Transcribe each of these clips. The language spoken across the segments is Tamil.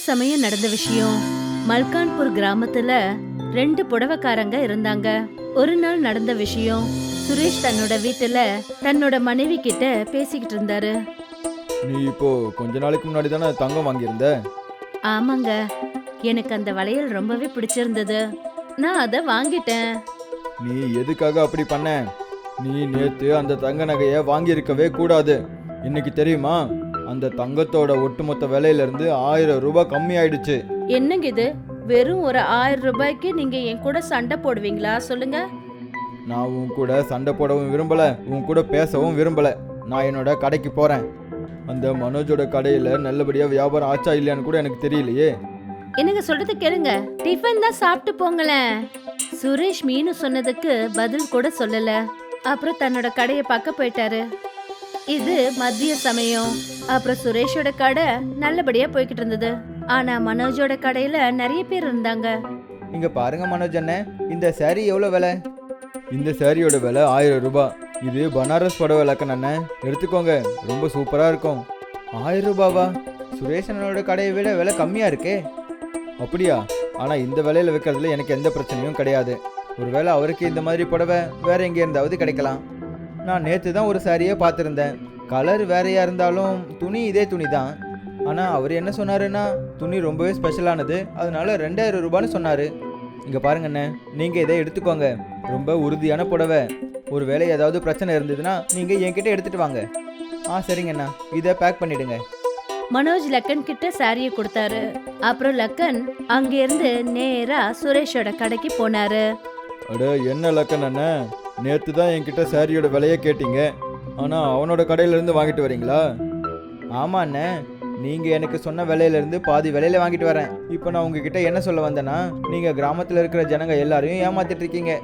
சமயம் நடந்த விஷயம். மல்கான்பூர் கிராமத்துல 2 புடவைக்காரங்க இருந்தாங்க. ஒரு நாள் நடந்த விஷயம். சுரேஷ் தன்னோட வீட்டுல தன்னோட மனைவி கிட்ட பேசிக்கிட்டு இருந்தாரு. நீ இப்போ கொஞ்ச நாளைக்கு முன்னாடி தானே தங்கம் வாங்கியிருந்த. ஆமாங்க, எனக்கு அந்த வளையல் ரொம்பவே பிடிச்சிருந்தது. நான் அதை வாங்கிட்டேன். நீ எதுக்காக அப்படி பண்ண? நீ நேத்து அந்த தங்க நகையை வாங்கியிருக்கவே கூடாது. இன்னைக்கு தெரியுமா, அந்த தங்கத்தோட ஒட்டுமொத்த விலையிலிருந்து 1000 ரூபாய் கம்மி ஆயிடுச்சு. என்னங்க இது? வெறும் ஒரு 1000 ரூபாய்க்கு நீங்க என் கூட சண்டை போடுவீங்களா? சொல்லுங்க. நான் உன் கூட சண்டை போடவும் விரும்பல, உன் கூட பேசவும் விரும்பல. நான் என்னோட கடைக்கு போறேன். அந்த மனோஜோட கடையில நல்லபடியா வியாபாரம் ஆச்சா இல்லையான்னு கூட எனக்கு தெரியலையே. என்னங்க சொல்றது கேளுங்க. டிஃபன் தான் சாப்பிட்டு போங்களேன். சுரேஷ் மீனு சொன்னதுக்கு பதில் கூட சொல்லல. அப்புறம் தன்னோட கடையை பார்க்க போயிட்டாரு. இது மதிய சமயம். அப்புறம் சுரேஷோட கடை நல்லபடியா போய்கிட்டு இருந்தது. ஆனா மனோஜோட கடையில நிறைய பேர் இருந்தாங்க. இங்க பாருங்க மனோஜ் அண்ணே, இந்த சாரி எவ்வளோ விலை? இந்த சாரியோட விலை 1000 ரூபாய். இது பனாரஸ் புடவை லக்கன் அண்ணே, எடுத்துக்கோங்க, ரொம்ப சூப்பரா இருக்கும். 1000 ரூபாவா? சுரேஷ் அண்ணனோட கடையை விட விலை கம்மியா இருக்கே. அப்படியா? ஆனா இந்த விலையில வைக்கிறதுல எனக்கு எந்த பிரச்சனையும் கிடையாது. ஒருவேளை அவருக்கு இந்த மாதிரி புடவை வேற எங்கே இருந்தாவது கிடைக்கலாம். நான் நேற்று தான் ஒரு சாரியை பார்த்துருந்தேன். கலர் வேறையா இருந்தாலும் துணி இதே துணி தான். ஆனால் அவர் என்ன சொன்னாருன்னா, துணி ரொம்பவே ஸ்பெஷலானது, அதனால 2000 ரூபான்னு சொன்னார். இங்கே பாருங்கண்ணே, நீங்கள் இதை எடுத்துக்கோங்க, ரொம்ப உறுதியான புடவை. ஒரு வேளை ஏதாவது பிரச்சனை இருந்ததுன்னா நீங்கள் என்கிட்ட எடுத்துகிட்டு வாங்க. சரிங்கண்ணா, இதை பேக் பண்ணிடுங்க. மனோஜ் லக்கன் கிட்ட சாரியை கொடுத்தாரு. அப்புறம் லக்கன் அங்கிருந்து நேரா சுரேஷோட கடைக்கு போனாரு. அட என்ன லக்கன் அண்ணே, நேற்று தான் என்கிட்ட சாரியோட விலையை கேட்டீங்க, ஆனால் அவனோட கடையிலேருந்து வாங்கிட்டு வரீங்களா? ஆமாம் அண்ணே, நீங்கள் எனக்கு சொன்ன விலையிலேருந்து பாதி விலையில வாங்கிட்டு வரேன். இப்போ நான் உங்ககிட்ட என்ன சொல்ல வந்தேன்னா, நீங்கள் கிராமத்தில் இருக்கிற ஜனங்க எல்லாரையும் ஏமாத்திட்டு இருக்கீங்க.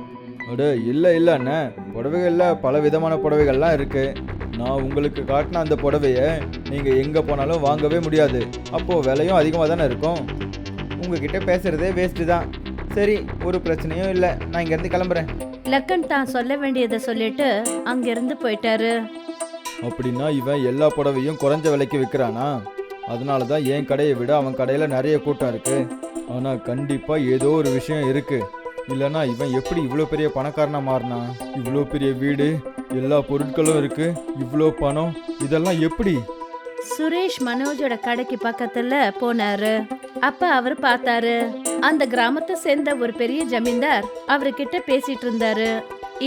அட இல்லை இல்லை அண்ணே, புடவைகளில் பல விதமான புடவைகள்லாம் இருக்குது. நான் உங்களுக்கு காட்டின அந்த புடவையை நீங்கள் எங்கே போனாலும் வாங்கவே முடியாது. அப்போது விலையும் அதிகமாக தானே இருக்கும். உங்ககிட்ட பேசுகிறதே வேஸ்ட்டு தான். சரி, ஒரு பிரச்சனையும் இல்லை, நான் இங்கேருந்து கிளம்புறேன். லக்கன் தான் சொல்ல வேண்டியதை சொல்லிட்டு அங்கிருந்து போயிட்டாரு. அப்படின்னா இவன் எல்லா புடவையும் குறைஞ்ச விலைக்கு விற்கிறானா? அதனால தான் என் கடையை விட அவன் கடையில் நிறைய கூட்டம் இருக்கு. ஆனால் கண்டிப்பாக ஏதோ ஒரு விஷயம் இருக்கு. இல்லைனா இவன் எப்படி இவ்வளோ பெரிய பணக்காரனா மாறினா? இவ்வளோ பெரிய வீடு, எல்லா பொருட்களும் இருக்கு, இவ்வளோ பணம், இதெல்லாம் எப்படி? சுரேஷ் மனோஜோட கடைக்கு பக்கத்துல போனாரு. அப்ப அவர் பார்த்தாரு, அந்த கிராமத்தை சேர்ந்த ஒரு பெரிய ஜமீன்தார் அவர்கிட்ட பேசிட்டு இருந்தாரு.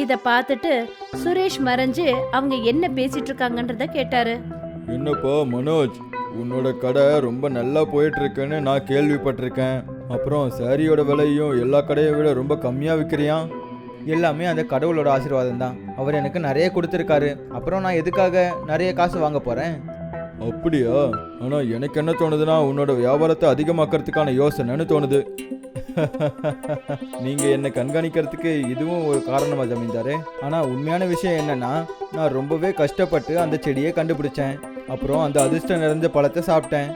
இத பார்த்துட்டு சுரேஷ் மறைஞ்சு அவங்க என்ன பேசிட்டு இருக்காங்கன்றத கேட்டாரு. என்னப்பா மனோஜ், உன்னோட கடை ரொம்ப நல்லா போயிட்டு இருக்குன்னு நான் கேள்விப்பட்டிருக்கேன். அப்புறம் சாரியோட விலையும் எல்லா கடையை விட ரொம்ப கம்மியாக விற்கிறியான். எல்லாமே அந்த கடவுளோட ஆசீர்வாதம் தான். அவர் எனக்கு நிறைய கொடுத்துருக்காரு. அப்புறம் நான் எதுக்காக நிறைய காசு வாங்க போகிறேன்? அப்படியா? ஆனால் எனக்கு என்ன தோணுதுன்னா, உன்னோட வியாபாரத்தை அதிகமாக்கிறதுக்கான யோசனைன்னு தோணுது. நீங்கள் என்னை கண்காணிக்கிறதுக்கு இதுவும் ஒரு காரணமாக ஜமீன்தாரே. ஆனால் உண்மையான விஷயம் என்னன்னா, நான் ரொம்பவே கஷ்டப்பட்டு அந்த செடியை கண்டுபிடிச்சேன். அப்புறம் அந்த அதிர்ஷ்டம் நிறைஞ்ச பழத்தை சாப்பிட்டேன்.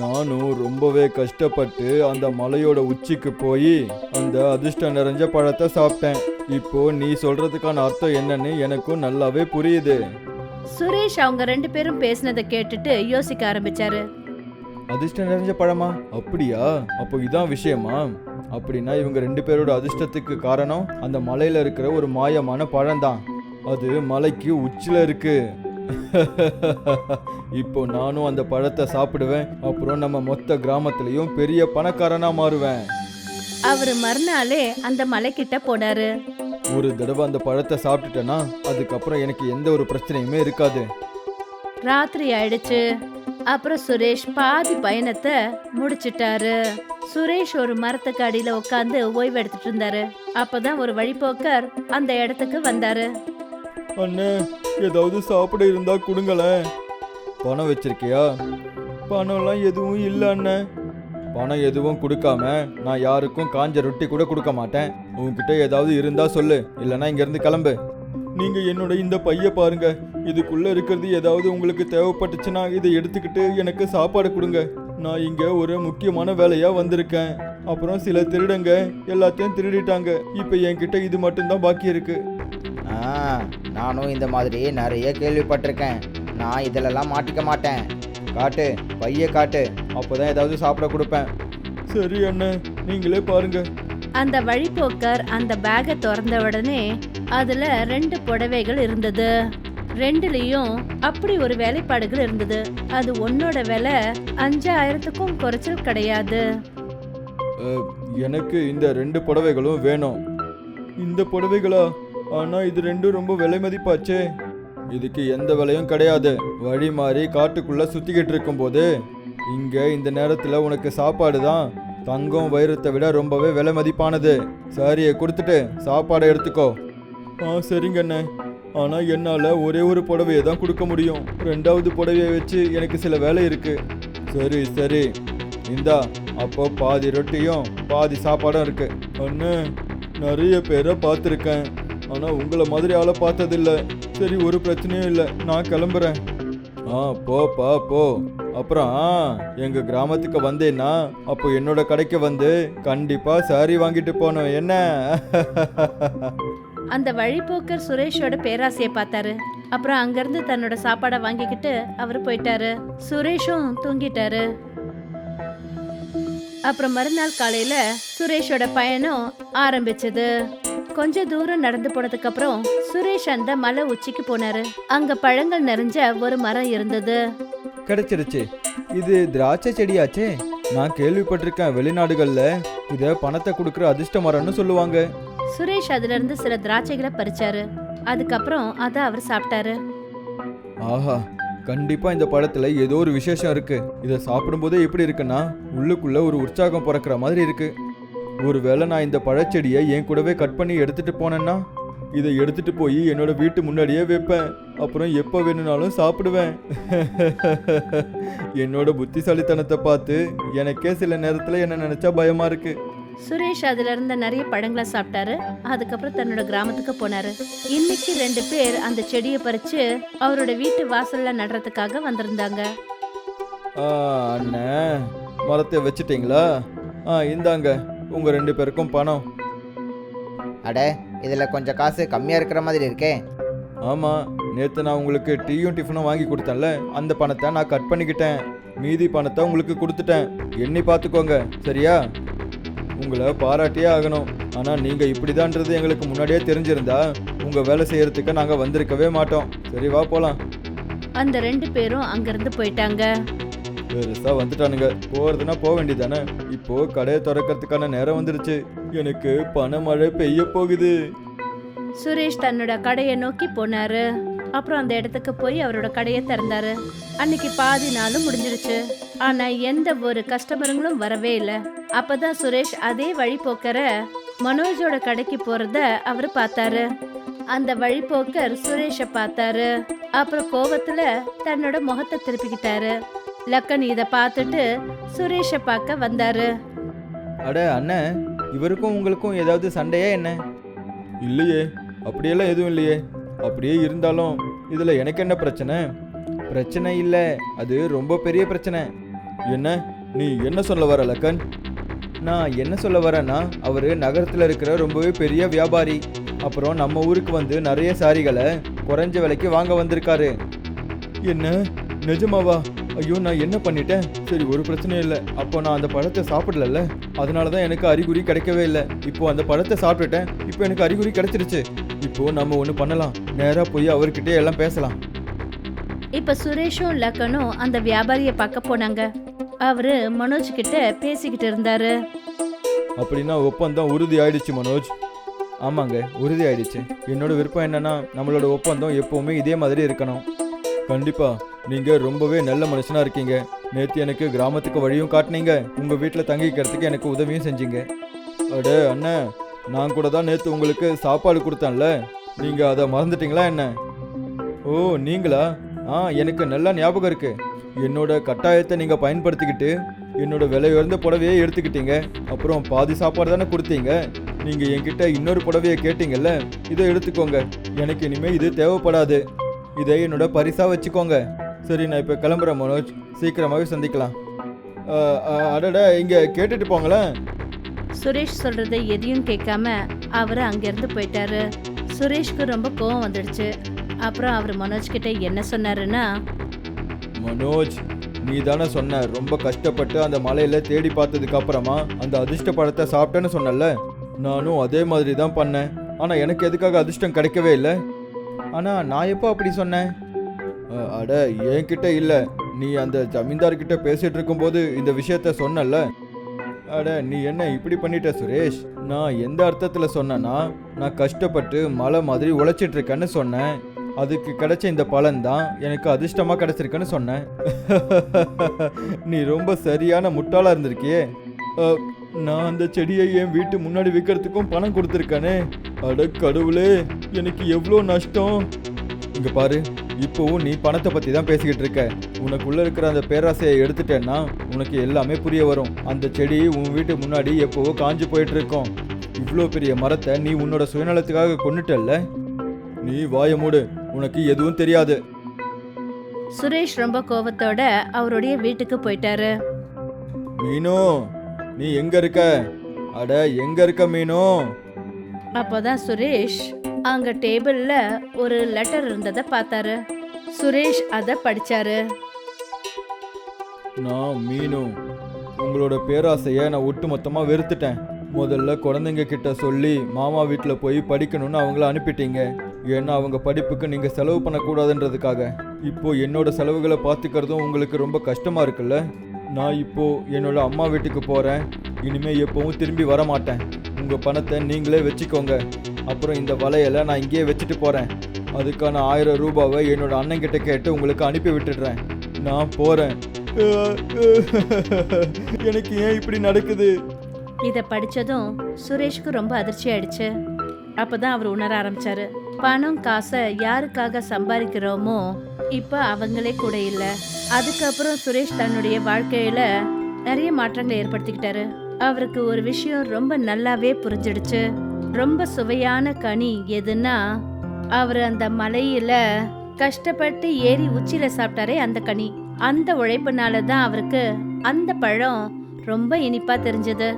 நானும் ரொம்பவே கஷ்டப்பட்டு அந்த மலையோட உச்சிக்கு போய் அந்த அதிர்ஷ்டம் நிறைஞ்ச பழத்தை சாப்பிட்டேன். இப்போ நீ சொல்றதுக்கான அர்த்தம் என்னன்னு எனக்கும் நல்லாவே புரியுது. சுரேஷ் அவங்க 2 பேரும் பேசினதை கேட்டுட்டு யோசிக்க ஆரம்பிச்சாரு. அதிர்ஷ்டம் நிறைஞ்ச பழமா? அப்படியா? அப்போ இதான் விஷயமா? அப்படின்னா இவங்க 2 பேரோட அதிர்ஷ்டத்துக்கு காரணம் அந்த மலையில இருக்கிற ஒரு மாயமான பழம்தான். அது மலைக்கு உச்சில இருக்கு. இப்போ நானும் அந்த பழத்தை சாப்பிடுவேன். அப்புறம் நம்ம மொத்த கிராமத்திலையும் பெரிய பணக்காரனா மாறுவேன். அவரு மறுநாளே அந்த மலைக்கிட்ட போனாரு. ஒரு தடவை அந்த பழத்தை சாப்பிட்டுட்டேன்னா அதுக்கப்புறம் எனக்கு எந்த ஒரு பிரச்சனையுமே இருக்காது. ராத்திரி ஆயிடுச்சு. அப்புறம் சுரேஷ் பாதி பயணத்தை முடிச்சிட்டாரு. சுரேஷ் ஒரு மரத்துக்கு அடியில உட்காந்து ஓய்வு எடுத்துட்டு இருந்தாரு. அப்பதான் ஒரு வழிபோக்கர் அந்த இடத்துக்கு வந்தாரு. அண்ணே, ஏதாவது சாப்பிட இருந்தா கொடுங்களேன். பணம் வச்சிருக்கியா? பணம்லாம் எதுவும் இல்லை அண்ணே. பணம் எதுவும் கொடுக்காம நான் யாருக்கும் காஞ்ச ரொட்டி கூட கொடுக்க மாட்டேன். உங்ககிட்ட ஏதாவது இருந்தா சொல்லு, இல்லைன்னா இங்கேருந்து கிளம்பு. நீங்க என்னோட இந்த பைய பாருங்க, இதுக்குள்ள இருக்கிறது ஏதாவது உங்களுக்கு தேவைப்பட்டுச்சுன்னா இதை எடுத்துக்கிட்டு எனக்கு சாப்பாடு கொடுங்க. நான் இங்க ஒரு முக்கியமான வேலையா வந்திருக்கேன். அப்புறம் சில திருடங்க எல்லாத்தையும் திருடிட்டாங்க. இப்போ என்கிட்ட இது மட்டும்தான் பாக்கி இருக்கு. நானும் இந்த மாதிரி நிறைய கேள்விப்பட்டிருக்கேன். நான் இதிலெல்லாம் மாட்டிக்க மாட்டேன். காட்டு பைய காட்டு, அப்போதான் ஏதாவது சாப்பிட கொடுப்பேன். சரி அண்ணன், நீங்களே பாருங்க. அந்த வழிப்போக்கர் அந்த பேக்கை திறந்த உடனே அதுல 2 புடவைகள் இருந்தது. 2லயும் அப்படி ஒரு வேலைப்பாடுகள் இருந்தது. அது ஒன்னோட விலை 5000க்கும் குறைச்சல் கிடையாது. எனக்கு இந்த 2 புடவைகளும் வேணும். இந்த புடவைகளா? ஆனா இது 2 ரொம்ப விலை மதிப்பாச்சே. இதுக்கு எந்த விலையும் கிடையாது. வழி மாறி காட்டுக்குள்ள சுத்திக்கிட்டு இருக்கும்போது இங்க இந்த நேரத்துல உனக்கு சாப்பாடு தான் தங்கம் வைரத்தை விட ரொம்பவே விலை மதிப்பானது. சாரியை கொடுத்துட்டு சாப்பாடை எடுத்துக்கோ. சரிங்க அண்ணே. ஆனா என்னால ஒரே ஒரு புடவையை தான் கொடுக்க முடியும். 2வது புடவையை வச்சு எனக்கு சில வேலை இருக்கு. சரி சரி, இந்தா. அப்போ பாதி ரொட்டியும் பாதி சாப்பாடும் இருக்கு. அண்ணே, நிறைய பேரை பார்த்துருக்கேன், ஆனா உங்களை மாதிரி ஆளை பார்த்ததில்ல. சரி, ஒரு பிரச்சனையும் இல்லை, நான் கிளம்புறேன். போப்பா போ. அப்புறம் எங்க கிராமத்துக்கு வந்தேன்னா அப்போ என்னோட கடைக்கு வந்து கண்டிப்பா சாரி வாங்கிட்டு போனோம் என்ன? அந்த வழிப்போக்கர் சுரேஷோட பேராசையை பார்த்தாரு. அப்புறம் அங்கிருந்து தன்னோட சாப்பாடை வாங்கிக்கிட்டு அவரு போயிட்டாரு. சுரேஷும் தூங்கிட்டாரு. அப்புறம் மறுநாள் காலையில சுரேஷோட பயணம் ஆரம்பிச்சது. கொஞ்ச தூரம் நடந்து போனதுக்கு அப்புறம் சுரேஷ் அந்த மலை உச்சிக்கு போனாரு. அங்க பழங்கள் நிறைஞ்ச ஒரு மரம் இருந்தது. கிடைச்சிருச்சு. இது திராட்சை செடியாச்சே. நான் கேள்விப்பட்டிருக்கேன், வெளிநாடுகள்ல இத பணத்தை கொடுக்கற அதிர்ஷ்ட மரம்னு சொல்லுவாங்க. சுரேஷ் அதுல இருந்து சில திராட்சைகளை பறிச்சாரு. அதுக்கப்புறம் அதை அவர் சாப்பிட்டாரு. ஆஹா, கண்டிப்பா இந்த பழத்துல ஏதோ ஒரு விசேஷம் இருக்கு. இதை சாப்பிடும்போதே எப்படி இருக்குன்னா உள்ளுக்குள்ள ஒரு உற்சாகம் பிறக்கிற மாதிரி இருக்கு. ஒருவேளை நான் இந்த பழச்செடியை என் கூடவே கட் பண்ணி எடுத்துட்டு போனேன்னா இதை எடுத்துட்டு போய் என்னோட வீட்டு முன்னாடியே வைப்பேன். அப்புறம் எப்போ வேணும்னாலும் சாப்பிடுவேன். என்னோட புத்திசாலித்தனத்தை பார்த்து எனக்கே சில நேரத்துல என்ன நினைச்சா பயமா இருக்கு. சுரேஷ் அதுல இருந்த நிறைய பழங்களை சாப்பிட்டாரு. அதுக்கப்புறம் தன்னோட கிராமத்துக்கு போனாரு. இன்னைக்கு 2 பேர் அந்த செடியை பறிச்சு அவரோட வீட்டு வாசல்ல நடுறதுக்காக வந்திருந்தாங்க. அண்ணே, மரத்தை வச்சுட்டீங்களா? இந்தாங்க உங்க 2 பேருக்கும் பணம். அட, இதில் கொஞ்சம் காசு கம்மியாக இருக்கிற மாதிரி இருக்கே. ஆமாம், நேற்று நான் உங்களுக்கு டீயும் டிஃபனும் வாங்கி கொடுத்தேன்ல, அந்த பணத்தை நான் கட் பண்ணிக்கிட்டேன். மீதி பணத்தை உங்களுக்கு கொடுத்துட்டேன். எண்ணி பார்த்துக்கோங்க, சரியா? உங்களை பாராட்டியே ஆகணும். ஆனால் நீங்கள் இப்படிதான்றது எங்களுக்கு முன்னாடியே தெரிஞ்சிருந்தா உங்கள் வேலை செய்யறதுக்கு நாங்கள் வந்திருக்கவே மாட்டோம். சரி, வா போகலாம். அந்த 2 பேரும் அங்கிருந்து போயிட்டாங்க. பெருசா வந்துட்டானுங்க. போறதுன்னா போக வேண்டியதானே. இப்போ கடையை திறக்கிறதுக்கான நேரம் வந்துருச்சு. எனக்கு பணமழை பெய்ய போகுது. சுரேஷ் தன்னோட கடையை நோக்கி போனாரு. அப்புறம் அந்த இடத்துக்கு போய் அவரோட கடையை திறந்தாரு. அன்னைக்கு பாதி நாளும் முடிஞ்சிருச்சு. ஆனா எந்த ஒரு கஸ்டமருங்களும் வரவே இல்லை. அப்பதான் சுரேஷ் அதே வழிபோக்கர மனோஜோட கடைக்கு போறத அவரு பார்த்தாரு. அந்த வழிபோக்கர் சுரேஷை பார்த்தாரு. அப்புறம் கோவத்துல தன்னோட முகத்தை திருப்பிக்கிட்டாரு. லக்கன் இத பார்த்துட்டு சுரேஷை பார்க்க வந்தாரு. அட அண்ணன், இவருக்கும் உங்களுக்கும் ஏதாவது சண்டையா என்ன? இல்லையே, அப்படியெல்லாம் எதுவும் இல்லையே. அப்படியே இருந்தாலும் இதுல எனக்கு என்ன பிரச்சனை? பிரச்சனை இல்லை, அது ரொம்ப பெரிய பிரச்சனை. என்ன நீ என்ன சொல்ல வர லக்கன்? நான் என்ன சொல்ல வரேன்னா, அவரு நகரத்துல இருக்கிற ரொம்பவே பெரிய வியாபாரி. அப்புறம் நம்ம ஊருக்கு வந்து நிறைய சாரிகளை குறைஞ்ச விலைக்கு வாங்க வந்திருக்காரு. என்ன, நிஜமாவா? ஐயோ, நான் என்ன பண்ணிட்டேன்? சரி, ஒரு பிரச்சனையும் இல்லை. அப்போ நான் அந்த பழத்தை சாப்பிடல, அதனால தான் எனக்கு அறிகுறி கிடைக்கவே இல்லை. இப்போ அந்த பழத்தை சாப்பிட்டுட்டேன், இப்போ எனக்கு அறிகுறி கிடைச்சிருச்சு. இப்போ நம்ம ஒன்று பண்ணலாம், நேராக போய் அவர்கிட்டே எல்லாம் பேசலாம். இப்ப சுரேஷும் லக்கனும் அந்த வியாபாரியை பார்க்க போனாங்க. அவரு மனோஜ் கிட்ட பேசிக்கிட்டு இருந்தாரு. அப்படின்னா ஒப்பந்தம் உறுதி ஆயிடுச்சு மனோஜ்? ஆமாங்க, உறுதி ஆயிடுச்சு. என்னோட விருப்பம் என்னன்னா, நம்மளோட ஒப்பந்தம் எப்பவுமே இதே மாதிரி இருக்கணும். கண்டிப்பா, நீங்க ரொம்பவே நல்ல மனுஷனா இருக்கீங்க. நேற்று எனக்கு கிராமத்துக்கு வழியும் காட்டினீங்க, உங்க வீட்டில் தங்கிக்கிறதுக்கு எனக்கு உதவியும் செஞ்சீங்க. அடே அண்ணா, நான் கூட தான் நேற்று உங்களுக்கு சாப்பாடு கொடுத்தேன்ல, நீங்க அதை மறந்துட்டீங்களா என்ன? ஓ, நீங்களா? எனக்கு நல்லா ஞாபகம் இருக்கு. என்னோட கட்டாயத்தை நீங்க பயன்படுத்திக்கிட்டு என்னோட விலை உயர்ந்த புடவையே எடுத்துக்கிட்டீங்க. அப்புறம் பாதி சாப்பாடு தானே கொடுத்தீங்க. நீங்க என்கிட்ட இன்னொரு புடவையை கேட்டீங்கல்ல, இதை எடுத்துக்கோங்க. எனக்கு இனிமே இது தேவைப்படாது. இதை என்னோட பரிசா வச்சுக்கோங்க. சரி, நான் இப்போ கிளம்புறேன் மனோஜ், சீக்கிரமாகவே சந்திக்கலாம். அடட, இங்கே கேட்டுட்டு போங்களேன். சுரேஷ் சொல்றதை எதையும் கேட்காம அவரு அங்கிருந்து போயிட்டாரு. சுரேஷ்க்கு ரொம்ப கோவம் வந்துடுச்சு. அப்புறம் அவர் மனோஜ் கிட்ட என்ன சொன்னாருன்னா, மனோஜ், நீ தானே சொன்ன ரொம்ப கஷ்டப்பட்டு அந்த மலையில தேடி பார்த்ததுக்கு அப்புறமா அந்த அதிர்ஷ்ட பழத்தை சாப்பிட்டேன்னு சொன்னல. நானும் அதே மாதிரி தான் பண்ணேன். ஆனா எனக்கு எதுக்காக அதிர்ஷ்டம் கிடைக்கவே இல்லை. ஆனா நான் எப்போ அப்படி சொன்னேன்? அட என்கிட்ட இல்லை, நீ அந்த ஜமீன்தார்கிட்ட பேசிட்டு இருக்கும்போது இந்த விஷயத்த சொன்னல. அட நீ என்ன இப்படி பண்ணிட்ட சுரேஷ்? நான் எந்த அர்த்தத்தில் சொன்னேன்னா, நான் கஷ்டப்பட்டு மலை மாதிரி உழைச்சிட்டு இருக்கேன்னு சொன்னேன். அதுக்கு கிடைச்ச இந்த பலன் தான் எனக்கு அதிர்ஷ்டமாக கிடைச்சிருக்குன்னு சொன்னேன். நீ ரொம்ப சரியான முட்டாளாக இருந்திருக்கியே. நான் அந்த செடியை என் வீட்டு முன்னாடி விற்கிறதுக்கும் பணம் கொடுத்துருக்கானே. அட கடவுளே, எனக்கு எவ்வளோ நஷ்டம். இங்க பாரு, இப்போவும் நீ பணத்தை பற்றி தான் பேசிக்கிட்டு இருக்க. உனக்குள்ள இருக்கிற அந்த பேராசையை எடுத்துட்டேன்னா உனக்கு எல்லாமே புரிய வரும். அந்த செடி உன் வீட்டு முன்னாடி எப்போவோ காஞ்சு போயிட்டு இருக்கோம். இவ்வளோ பெரிய மரத்தை நீ உன்னோட சுயநலத்துக்காக கொன்னுட்டல்ல. நீ வாய மூடு, உனக்கு எதுவும் தெரியாது. சுரேஷ் ரொம்ப கோவத்தோட அவருடைய வீட்டுக்கு போயிட்டாரு. மீனு, நீ எங்க இருக்க? அட எங்க இருக்க மீனு? அப்போதான் சுரேஷ் அங்க டேபிள்ல ஒரு லெட்டர் இருந்ததை பார்த்தாரு. சுரேஷ் அதை படிச்சாரு. நான் மீனு, உங்களோட பேராசையை நான் ஒட்டுமொத்தமாக வெறுத்துட்டேன். முதல்ல குழந்தைங்க கிட்ட சொல்லி மாமா வீட்டில் போய் படிக்கணும்னு அவங்கள அனுப்பிட்டீங்க. ஏன்னா அவங்க படிப்புக்கு நீங்கள் செலவு பண்ணக்கூடாதுன்றதுக்காக. இப்போ என்னோட செலவுகளை பார்த்துக்கிறதும் உங்களுக்கு ரொம்ப கஷ்டமாக இருக்குல்ல. நான் இப்போ என்னோட அம்மா வீட்டுக்கு போகிறேன். இனிமேல் எப்பவும் திரும்பி வர மாட்டேன். உங்கள் பணத்தை நீங்களே வச்சுக்கோங்க. அப்புறம் இந்த வலையலை நான் இங்கேயே வச்சுட்டு போகிறேன். அதுக்கான 1000 ரூபாவை என்னோட அண்ணன்கிட்ட கேட்டு உங்களுக்கு அனுப்பி விட்டுடுறேன். நான் போகிறேன். எனக்கு ஏன் இப்படி நடக்குது? இதை படிச்சதும் சுரேஷ்க்கு ரொம்ப அதிர்ச்சி ஆயிடுச்சு. அப்பதான் அவர் உணர ஆரம்பிச்சாரு, பணம் காசை யாருக்காக சம்பாதிக்கிறோமோ இப்ப அவங்களே கூட இல்ல. அதுக்கப்புறம் சுரேஷ் தன்னுடைய வாழ்க்கையில நிறைய மாற்றங்களை ஏற்படுத்திக்கிட்டாரு. அவருக்கு ஒரு விஷயம் ரொம்ப நல்லாவே புரிஞ்சிடுச்சு. ரொம்ப சுவையான கனி எதுன்னா, அவர் அந்த மலையில கஷ்டப்பட்டு ஏறி உச்சியில சாப்பிட்டாரே அந்த கனி. அந்த உழைப்புனால தான் அவருக்கு அந்த பழம் ரொம்ப இனிப்பா தெரிஞ்சது.